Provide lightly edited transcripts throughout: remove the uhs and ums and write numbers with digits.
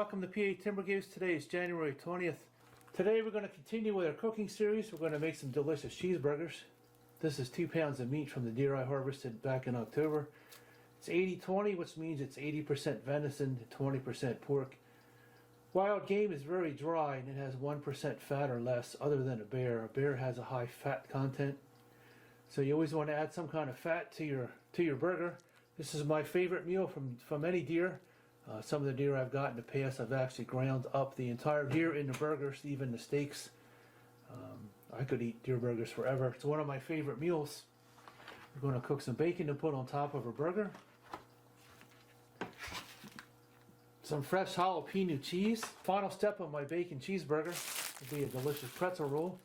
welcome to PA Timber Goose. Today is January 20th. Today we're going to continue with our cooking series. We're going to make some delicious cheeseburgers. This is 2 pounds of meat from the deer I harvested back in October. It's 80-20, which means it's 80% venison to 20% pork. Wild game is very dry and it has 1% fat or less other than a bear. A bear has a high fat content. So you always want to add some kind of fat to your burger. This is my favorite meal from any deer. Some of the deer I've got in the past, I've actually ground up the entire deer into burgers, even the steaks. I could eat deer burgers forever. It's one of my favorite meals. We're going to cook some bacon to put on top of a burger. Some fresh jalapeno cheese. Final step of my bacon cheeseburger will be a delicious pretzel roll.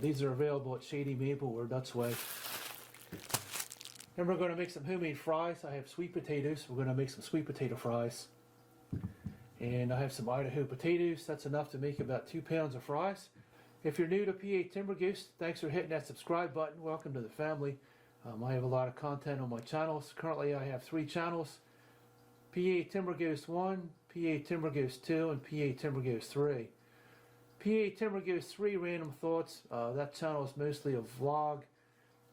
These are available at Shady Maple or Dutch Way. Then we're going to make some homemade fries. I have sweet potatoes. We're going to make some sweet potato fries. And I have some Idaho potatoes. That's enough to make about 2 pounds of fries. If you're new to PA Timber Goose, thanks for hitting that subscribe button. Welcome to the family. I have a lot of content on my channels. Currently I have 3 channels. PA Timber Goose 1, PA Timber Goose 2, and PA Timber Goose 3. PA Timber Goose 3 Random Thoughts. That channel is mostly a vlog.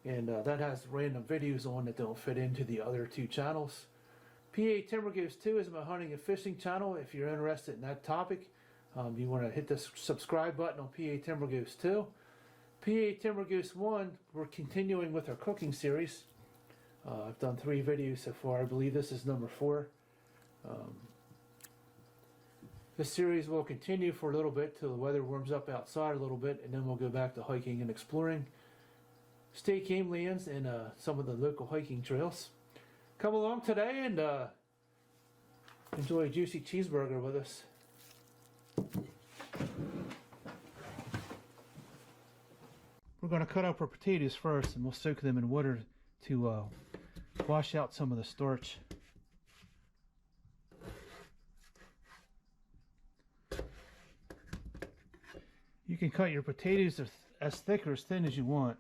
And that has random videos on that don't fit into the other 2 channels. PA Timber Goose 2 is my hunting and fishing channel. If you're interested in that topic, you want to hit the subscribe button on PA Timber Goose 2. PA Timber Goose 1, we're continuing with our cooking series. I've done 3 videos so far. I believe this is number 4. This series will continue for a little bit till the weather warms up outside a little bit, and then we'll go back to hiking and exploring state game lands and some of the local hiking trails. Come along today and enjoy a juicy cheeseburger with us. We're going to cut up our potatoes first, and we'll soak them in water to wash out some of the starch. You can cut your potatoes as thick or as thin as you want.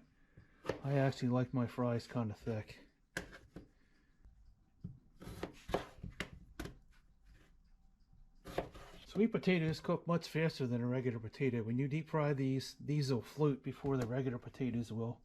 I actually like my fries kind of thick. Sweet potatoes cook much faster than a regular potato. When you deep fry these will float before the regular potatoes will.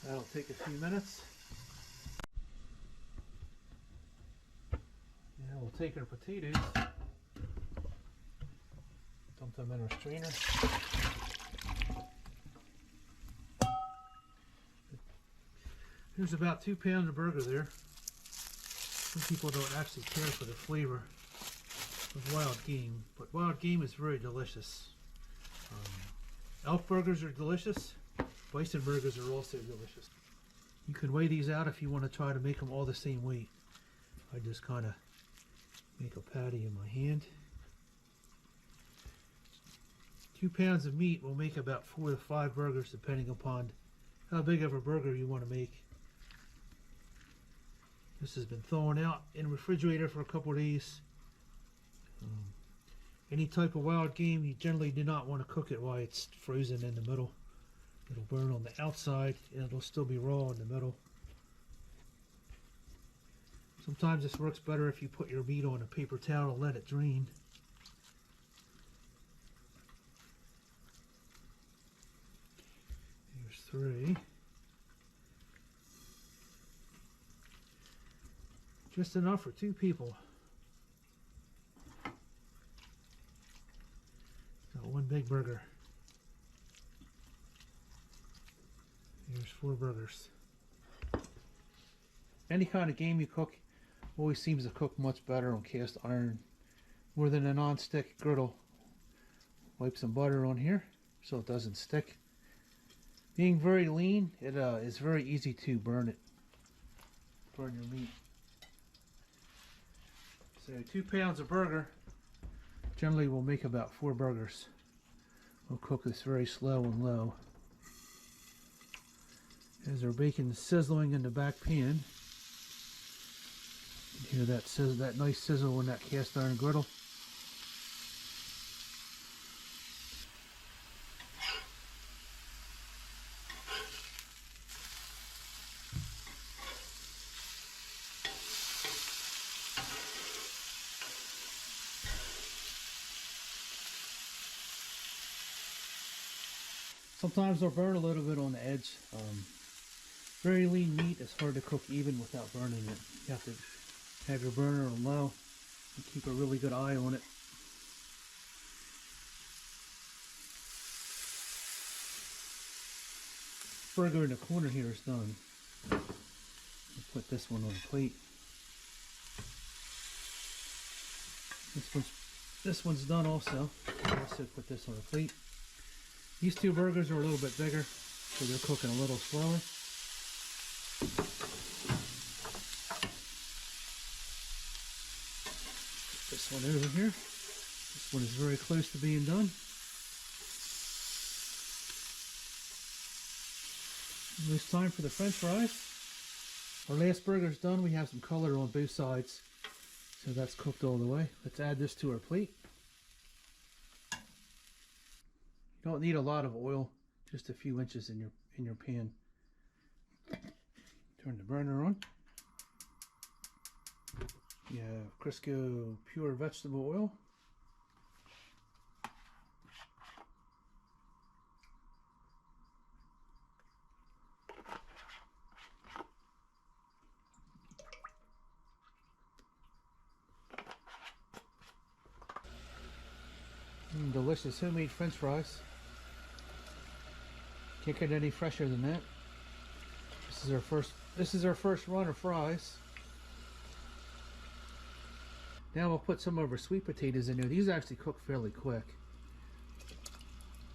That'll take a few minutes. Now we'll take our potatoes, dump them in our strainer. Here's about 2 pounds of burger there. Some people don't actually care for the flavor of wild game, but wild game is very delicious. Elk burgers are delicious. Bison burgers are also delicious. You can weigh these out if you want to try to make them all the same weight. I just kind of make a patty in my hand. 2 pounds of meat will make about 4 to 5 burgers depending upon how big of a burger you want to make. This has been thrown out in the refrigerator for a couple of days. Any type of wild game, you generally do not want to cook it while it's frozen in the middle. It'll burn on the outside and it'll still be raw in the middle. Sometimes this works better if you put your meat on a paper towel and let it drain. 3. Just enough for 2 people. So 1 big burger. Here's 4 burgers. Any kind of game you cook always seems to cook much better on cast iron more than a non-stick griddle. Wipe some butter on here so it doesn't stick. Being very lean, it is very easy to burn your meat. So 2 pounds of burger generally will make about 4 burgers. We'll cook this very slow and low. As our bacon is sizzling in the back pan, you can hear that nice sizzle on that cast iron griddle. Sometimes they'll burn a little bit on the edge. Very lean meat is hard to cook even without burning it. You have to have your burner on low and keep a really good eye on it. Burger in the corner here is done. I'll put this one on a plate. This one's done also. I'll also put this on a plate. These 2 burgers are a little bit bigger, so they're cooking a little slower. Put this one over here. This one is very close to being done. And it's time for the French fries. Our last burger's done. We have some color on both sides, so that's cooked all the way. Let's add this to our plate. You don't need a lot of oil, just a few inches in your pan. Turn the burner on. You have Crisco pure vegetable oil. Delicious homemade French fries. Can't get any fresher than that. This is our first run of fries. Now we'll put some of our sweet potatoes in there. These actually cook fairly quick.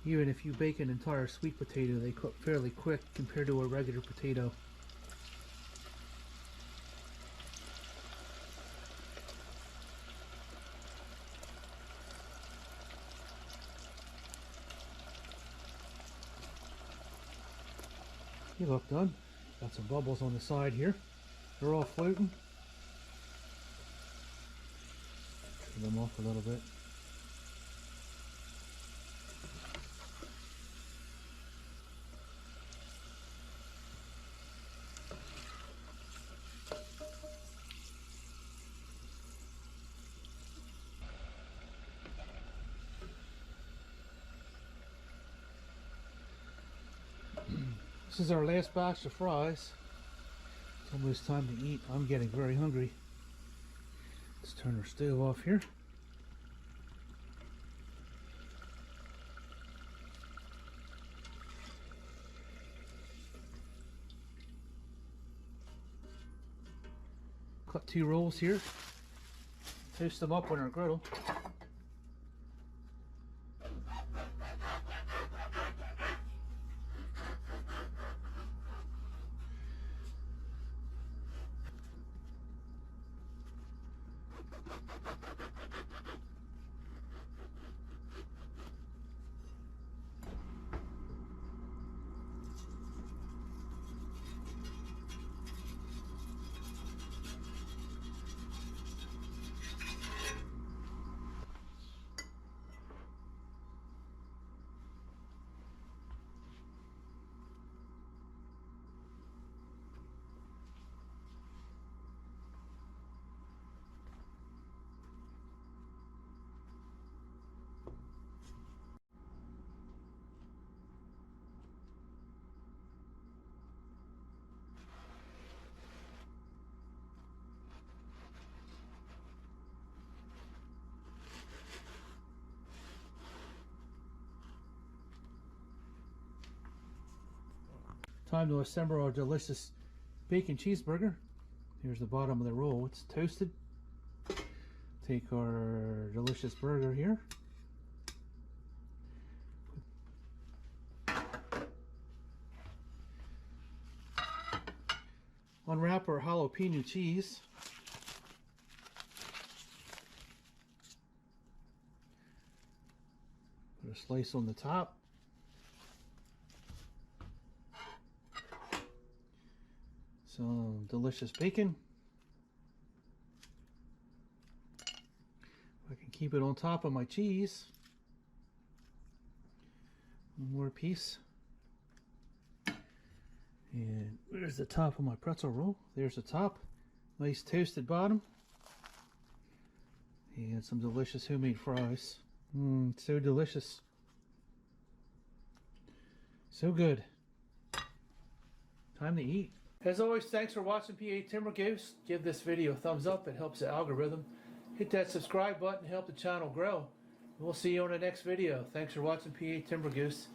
Even if you bake an entire sweet potato, they cook fairly quick compared to a regular potato. You look done. Got some bubbles on the side here. They're all floating. Turn them off a little bit. This is our last batch of fries. It's almost time to eat. I'm getting very hungry. Let's turn our stove off here. Cut 2 rolls here. Toast them up on our griddle. Time to assemble our delicious bacon cheeseburger. Here's the bottom of the roll. It's toasted. Take our delicious burger here. Unwrap our jalapeno cheese. Put a slice on the top. Some delicious bacon. I can keep it on top of my cheese. One more piece. And there's the top of my pretzel roll. There's the top. Nice toasted bottom. And some delicious homemade fries. So delicious. So good. Time to eat. As always, thanks for watching PA Timber Goose. Give this video a thumbs up. It helps the algorithm. Hit that subscribe button to help the channel grow. We'll see you on the next video. Thanks for watching PA Timber Goose.